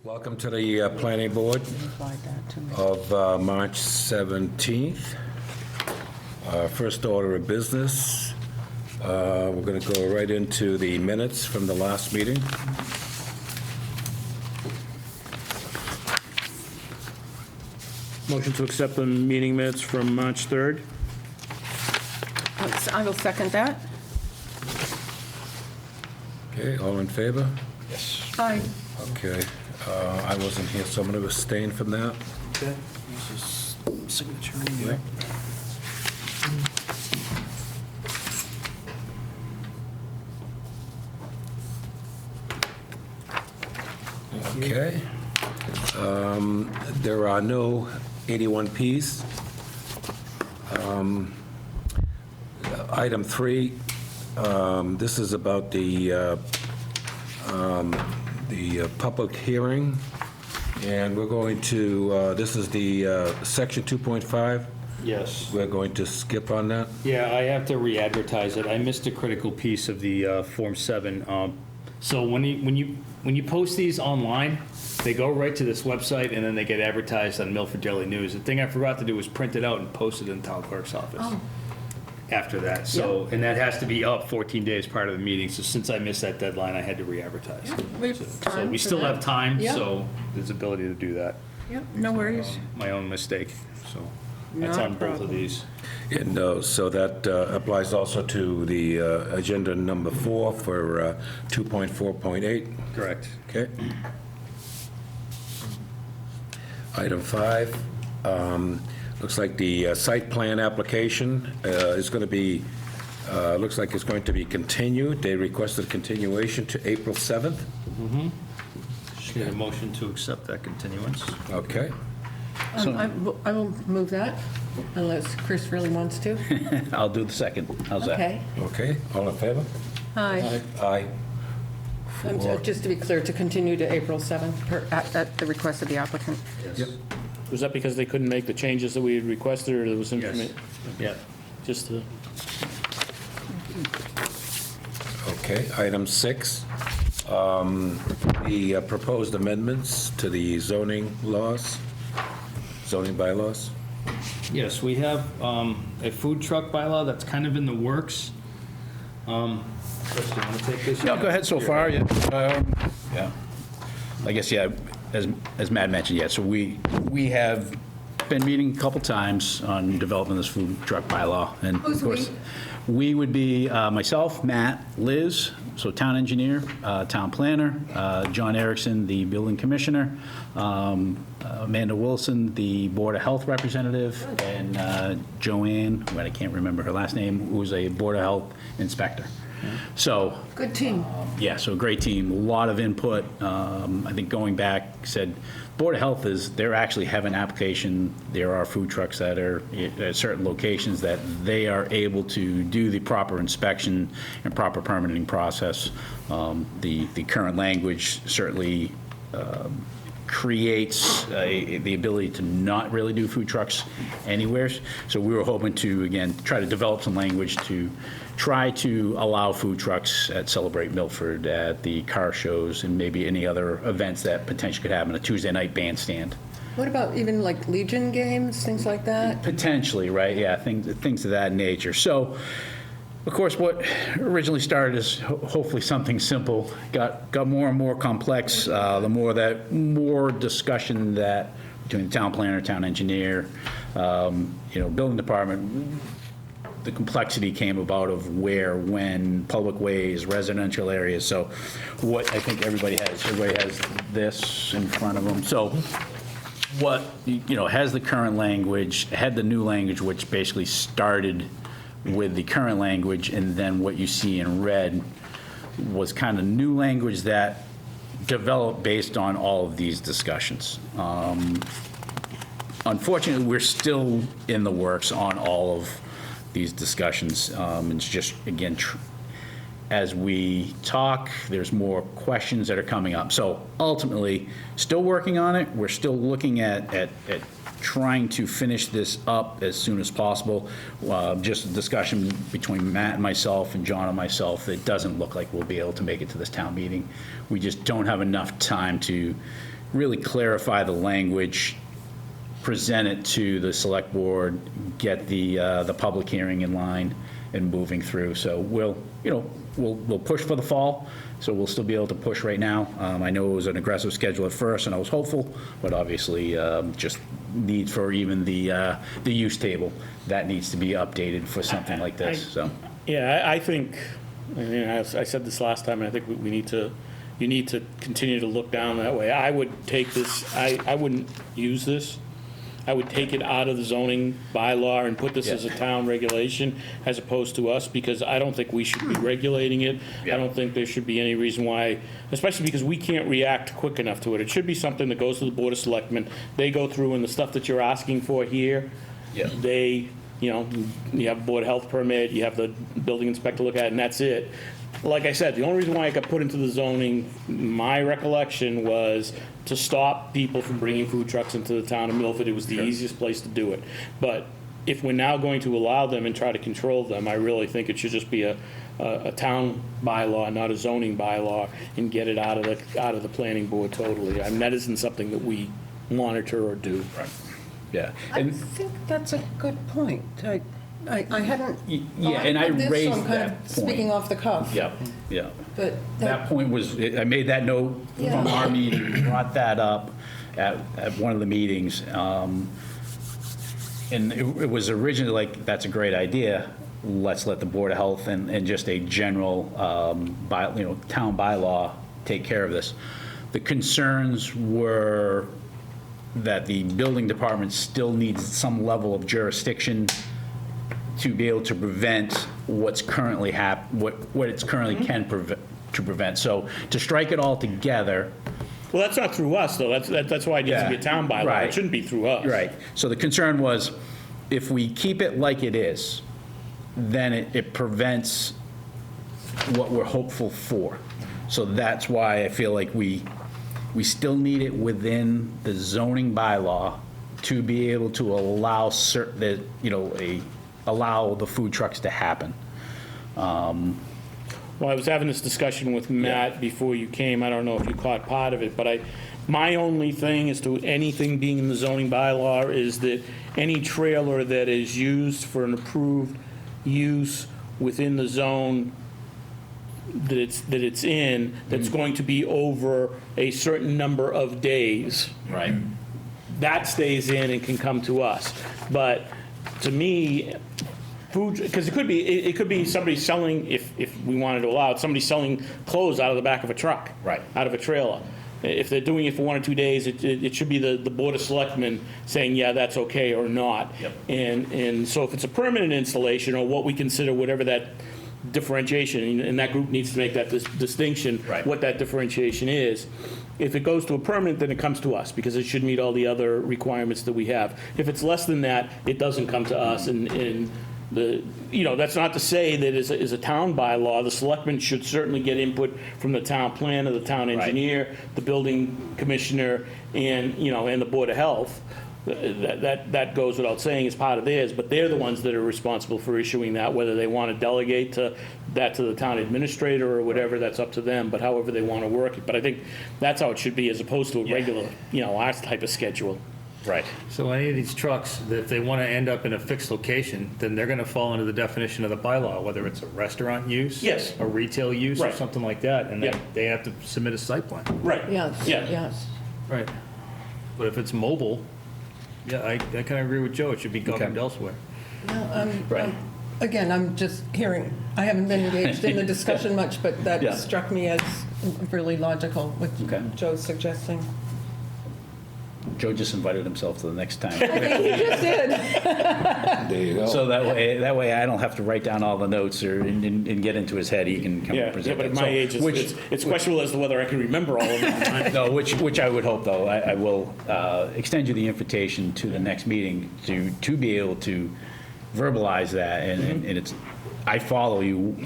Welcome to the Planning Board of March 17th. First order of business, we're going to go right into the minutes from the last meeting. Motion to accept the meeting minutes from March 3rd. I will second that. Okay, all in favor? Aye. Okay, I wasn't here, so I'm going to abstain from that. Okay. This is signature in here. Okay. There are no 81Ps. Item 3, this is about the public hearing, and we're going to, this is the section 2.5. Yes. We're going to skip on that. Yeah, I have to re-advertise it. I missed a critical piece of the Form 7. So when you post these online, they go right to this website, and then they get advertised on Milford Daily News. The thing I forgot to do was print it out and post it in the town clerk's office after that. So, and that has to be up 14 days prior to the meeting. So since I missed that deadline, I had to re-advertise. So we still have time, Yeah. so there's ability to do that. Yep, no worries. My own mistake, so that's Not a on both of problem. these. And so that applies also to the agenda number 4 for 2.4.8. Correct. Okay. Item 5, looks like the site plan application is going to be, looks like it's going to be continued. They requested continuation to April 7th. Should get a motion to accept that continuance. Okay. I will move that, unless Chris really wants to. I'll do the second. How's that? Okay. Okay, all in favor? Aye. Aye. Just to be clear, to continue to April 7th, at the request of the applicant. Yep. Was that because they couldn't make the changes that we had requested, or there was information? Yeah. Just to, Okay, item 6, the proposed amendments to the zoning laws, zoning bylaws. Yes, we have a food truck bylaw that's kind of in the works. Chris, do you want to take this? No, go ahead so far, yeah. Yeah. I guess, yeah, as Matt mentioned, yeah, so we have been meeting a couple times on developing this food truck bylaw. And of Who's course, we would be myself, Matt, Liz, so town engineer, town planner, John Erickson, the building commissioner, Amanda Wilson, the Board of Health representative, and Joanne, who I can't remember her last name, who was a Board of Health inspector. So, Good team. yeah, so a great team, a lot of input. I think going back, said, Board of Health they're actually have an application. There are food trucks that are at certain locations that they are able to do the proper inspection and proper permitting process. The current language certainly creates the ability to not really do food trucks anywhere. So we were hoping to, again, try to develop some language to try to allow food trucks at Celebrate Milford, at the car shows, and maybe any other events that potentially could happen, a Tuesday night bandstand. What about even like Legion games, things like that? Potentially, right, yeah, things of that nature. So, of course, what originally started as hopefully something simple got more and more complex, the more discussion that between the town planner, town engineer, building department, the complexity came about of where, when, public ways, residential areas. So what I think everybody has this in front of them. So what, has the current language, had the new language, which basically started with the current language, and then what you see in red was kind of new language that developed based on all of these discussions. Unfortunately, we're still in the works on all of these discussions. It's just, again, as we talk, there's more questions that are coming up. So ultimately, still working on it. We're still looking at trying to finish this up as soon as possible. Just a discussion between Matt and myself and John and myself, it doesn't look like we'll be able to make it to this town meeting. We just don't have enough time to really clarify the language, present it to the select board, get the public hearing in line and moving through. So we'll push for the fall, so we'll still be able to push right now. I know it was an aggressive schedule at first, and I was hopeful, but obviously just need for even the use table, that needs to be updated for something like this, so. Yeah, I think, I mean, I said this last time, and I think we need to, you need to continue to look down that way. I would take this, I wouldn't use this. I would take it out of the zoning bylaw and put this as a town regulation as opposed to us, because I don't think we should be regulating it. I don't think there should be any reason why, especially because we can't react quick enough to it. It should be something that goes to the Board of Selectmen. They go through, and the stuff that you're asking for here, they, you have a Board of Health permit, you have the building inspector look at it, and that's it. Like I said, the only reason why it got put into the zoning, my recollection, was to stop people from bringing food trucks into the town of Milford. It was the easiest place to do it. But if we're now going to allow them and try to control them, I really think it should just be a town bylaw, not a zoning bylaw, and get it out of the planning board totally. I mean, that isn't something that we monitor or do. Yeah. I And think that's a good point. I hadn't yeah, and I thought of this, so raised I'm kind that of point. speaking off the cuff. Yeah. But That point was, I made that note from our meeting, brought that up at one of the meetings. And it was originally like, that's a great idea. Let's let the Board of Health and just a general, town bylaw take care of this. The concerns were that the building department still needs some level of jurisdiction to be able to prevent what's currently what it's currently can prevent. So to strike it all together. Well, that's not through us, though. That's why it needs to be a town bylaw. Right. It shouldn't be through us. Right. So the concern was, if we keep it like it is, then it prevents what we're hopeful for. So that's why I feel like we still need it within the zoning bylaw to be able to allow allow the food trucks to happen. Well, I was having this discussion with Matt before you came. I don't know if you caught part of it, but my only thing as to anything being in the zoning bylaw is that any trailer that is used for an approved use within the zone that it's in, that's going to be over a certain number of days, Right. that stays in and can come to us. But to me, food, because it could be somebody selling, if we wanted to allow it, somebody selling clothes out of the back of a truck. Right. Out of a trailer. If they're doing it for 1 or 2 days, it should be the Board of Selectmen saying, yeah, that's okay or not. Yep. And so if it's a permanent installation, or what we consider whatever that differentiation, and that group needs to make that distinction, Right. what that differentiation is. If it goes to a permanent, then it comes to us, because it should meet all the other requirements that we have. If it's less than that, it doesn't come to us, and that's not to say that as a town bylaw, the selectmen should certainly get input from the town planner, the town engineer, the building commissioner, and the Board of Health. That goes without saying as part of theirs, but they're the ones that are responsible for issuing that, whether they want to delegate that to the town administrator or whatever, that's up to them, but however they want to work it. But I think that's how it should be, as opposed to a regular, our type of schedule. Right. So any of these trucks, if they want to end up in a fixed location, then they're going to fall into the definition of the bylaw, whether it's a restaurant use. Yes. A retail use or Right. something like that, and Yeah. they have to submit a site plan. Right. Yes, Yeah. yes. Right. But if it's mobile, yeah, I kind of agree with Joe, it should be governed elsewhere. Right. Again, I'm just hearing, I haven't been engaged in the discussion much, but Yeah. that struck me as really logical, what Okay. Joe's suggesting. Joe just invited himself to the next time. He just did. There you go. So that way I don't have to write down all the notes and get into his head. He can come and present But at it. my So, age, it's questionable as to whether I can remember all of them. No, which I would hope, though. I will extend you the invitation to the next meeting to be able to verbalize that, and it's, I follow you,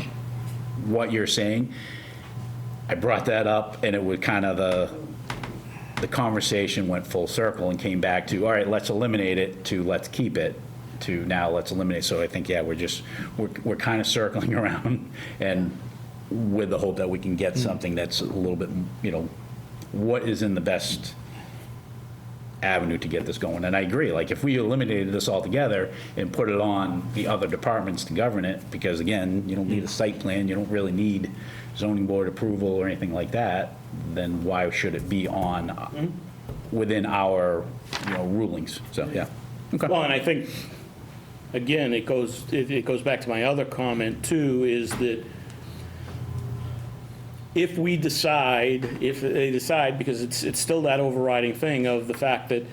what you're saying. I brought that up, and it was kind of the conversation went full circle and came back to, all right, let's eliminate it, to let's keep it, to now let's eliminate. So I think, yeah, we're kind of circling around, and with the hope that we can get something that's a little bit, what is in the best avenue to get this going. And I agree, like, if we eliminated this altogether and put it on the other departments to govern it, because again, you don't need a site plan, you don't really need zoning board approval or anything like that, then why should it be on, within our, rulings? So, yeah. Okay. Well, and I think, again, it goes back to my other comment too, is that if they decide, because it's still that overriding thing of the fact that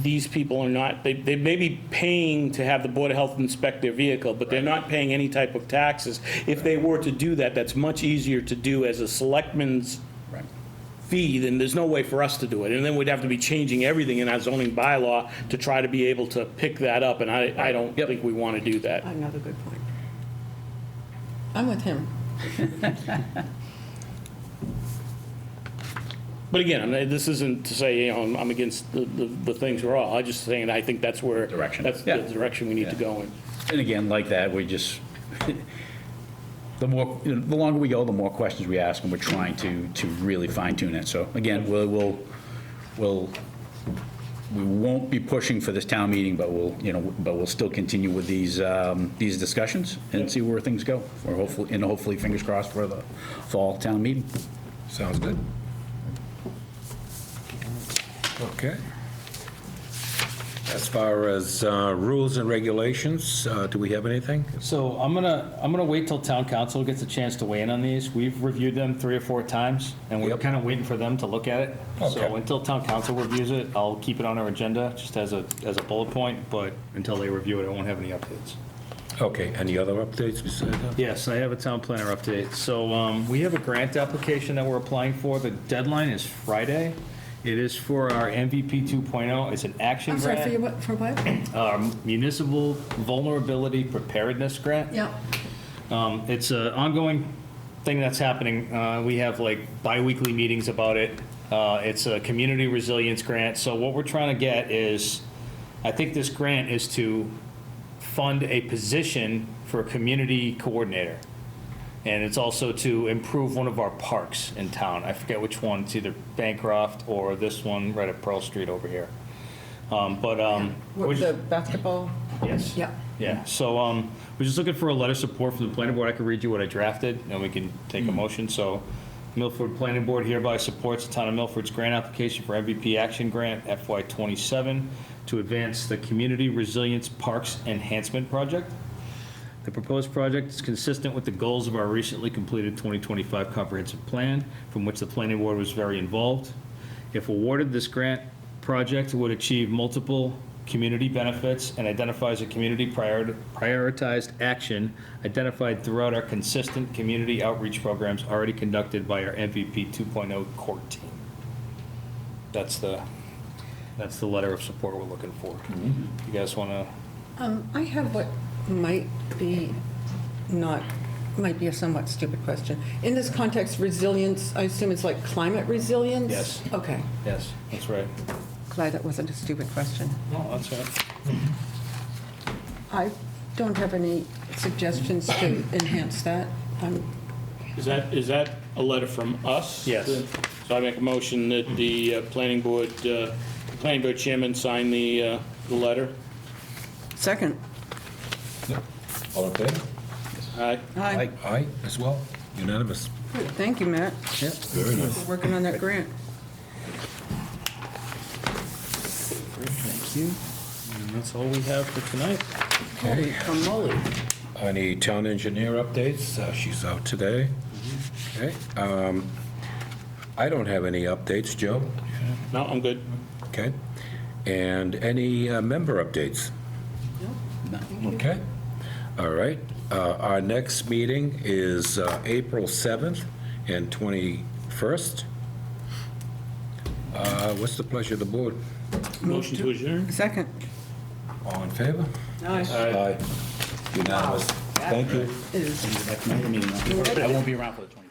these people are not, they may be paying to have the Board of Health inspect their vehicle, but they're not paying any type of taxes. If they were to do that, that's much easier to do as a selectman's Right. fee, then there's no way for us to do it. And then we'd have to be changing everything in our zoning bylaw to try to be able to pick that up, and I don't think we want to do that. Another good point. I'm with him. But again, this isn't to say, I'm against the things we're all, I'm just saying, I think that's where. Direction. That's Yeah. the direction we need to go in. And again, like that, we just, the longer we go, the more questions we ask, and we're trying to really fine tune it. So again, we won't be pushing for this town meeting, but we'll still continue with these discussions and see where things go. Or hopefully, fingers crossed for the fall town meeting. Sounds good. Okay. As far as rules and regulations, do we have anything? So I'm gonna wait till town council gets a chance to weigh in on these. We've reviewed them 3 or 4 times, and we're Yep. kind of waiting for them to look at it. Okay. So until town council reviews it, I'll keep it on our agenda, just as a bullet point, but until they review it, I won't have any updates. Okay, any other updates besides that? Yes, I have a town planner update. So we have a grant application that we're applying for. The deadline is Friday. It is for our MVP 2.0. It's an action I'm sorry, grant. for what? Municipal Vulnerability Preparedness Grant. Yeah. It's an ongoing thing that's happening. We have like bi-weekly meetings about it. It's a community resilience grant. So what we're trying to get is, I think this grant is to fund a position for a community coordinator. And it's also to improve one of our parks in town. I forget which one. It's either Bancroft or this one right at Pearl Street over here. What, the basketball? Yes. Yeah. Yeah, so we're just looking for a letter of support from the planning board. I can read you what I drafted, and we can take a motion. So Milford Planning Board hereby supports the town of Milford's grant application for MVP Action Grant FY '27 to advance the Community Resilience Parks Enhancement Project. The proposed project is consistent with the goals of our recently completed 2025 comprehensive plan, from which the planning board was very involved. If awarded, this grant project would achieve multiple community benefits and identifies a community prioritized action identified throughout our consistent community outreach programs already conducted by our MVP 2.0 court team. That's the letter of support we're looking for. You guys want to? I have what might be a somewhat stupid question. In this context, resilience, I assume it's like climate resilience? Yes. Okay. Yes, that's right. Glad that wasn't a stupid question. No, that's right. I don't have any suggestions to enhance that. Is that a letter from us? Yes. So I make a motion that the planning board chairman sign the letter. Second. All in favor? Aye. Aye. Aye, as well, unanimous. Good. Thank you, Matt, Yeah, very nice. for working on that grant. Thank you. And that's all we have for tonight. Okay, Holy moly. any town engineer updates? She's out today. Okay, I don't have any updates, Joe? No, I'm good. Okay, and any member updates? Okay, all right. Our next meeting is April 7th and 21st. What's the pleasure of the board? Motion to adjourn? Second. All in favor? Aye. Aye. Unanimous. Thank you. Is I won't be around for the 20th.